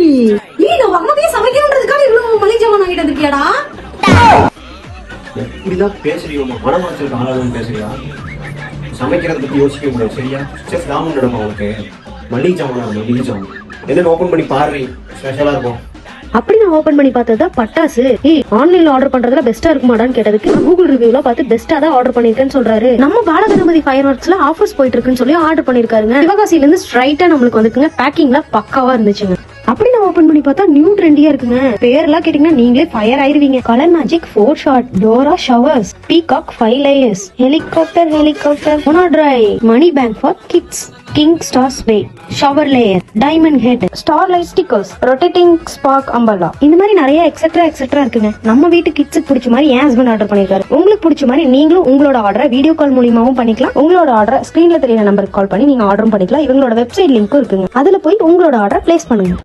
இந்த வகத்தையே சமைக்கணுன்றதுக்காக இவ்வளவு மளிகை ஜாமான் வாங்கிட்டு வந்திருக்கியாடா? எப்படிதான் பேசுறீங்க? மனமாச்சல் ஆளாலும் பேசுறியா? சமைக்கிறத பத்தி யோசிக்க முடியாது. சரியா? செஃப் ராமன் நடக்கும் அவனுக்கு. மளிகை ஜாமான் என்ன ஓபன் பண்ணி பாரு, ஸ்பெஷலா இருக்கும். அப்படி நான் ஓபன் பண்ணி பார்த்ததா பட்டாசு. ஆன்லைன்ல ஆர்டர் பண்றதுல பெஸ்டா இருக்குமாடான்னு கேட்டதுக்கு கூகுள் ரிவ்யூல பார்த்து பெஸ்டா தான் ஆர்டர் பண்ணிருக்கேன்னு சொல்றாரு. நம்ம பாலகணபதி ஃபயர் ஒர்க்ஸ்ல ஆஃபர்ஸ் போயிட்டு இருக்குன்னு சொல்லி ஆர்டர் பண்ணிருக்காருங்க. சிவகாசில இருந்து ஸ்ட்ரைட்டா நம்மளுக்கு வந்துக்குங்க. பேக்கிங்ல பக்காவா இருந்துச்சுங்க. அப்படி நான் ஓபன் பண்ணி பார்த்தா நியூ ட்ரெண்டியா இருக்குங்க. பேர்லாம் கேட்டீங்கன்னா நீங்களே ஃபயர் ஆயிருவீங்க. Colour magic 4 shot, Dora showers, peacock 5 layers, helicopter மோனோட்ரை, money bank for kids, king star spray, shower layer, diamond head, starlight stickers, rotating spark umbrella, இந்த மாதிரி நிறைய எக்ஸெட்ரா இருக்குங்க. நம்ம வீட்டு கிட்ஸுக்கு பிடிச்ச மாதிரி என் ஹஸ்பண்ட் ஆர்டர் பண்ணிருக்காரு. உங்களுக்கு பிடிச்ச மாதிரி நீங்களும் உங்களோட ஆர்டரை வீடியோ கால் மூலியமாவும் பண்ணிக்கலாம். உங்களோட ஆர்டரை ஸ்கிரீன்ல தெரியற நம்பருக்கு கால் பண்ணி நீங்க ஆர்டரும் பண்ணிக்கலாம். இவங்களோட வெப்சைட் லிங்க்கும் இருக்குங்க. அதுல போய் உங்களோட ஆர்டரை பிளேஸ் பண்ணுங்க.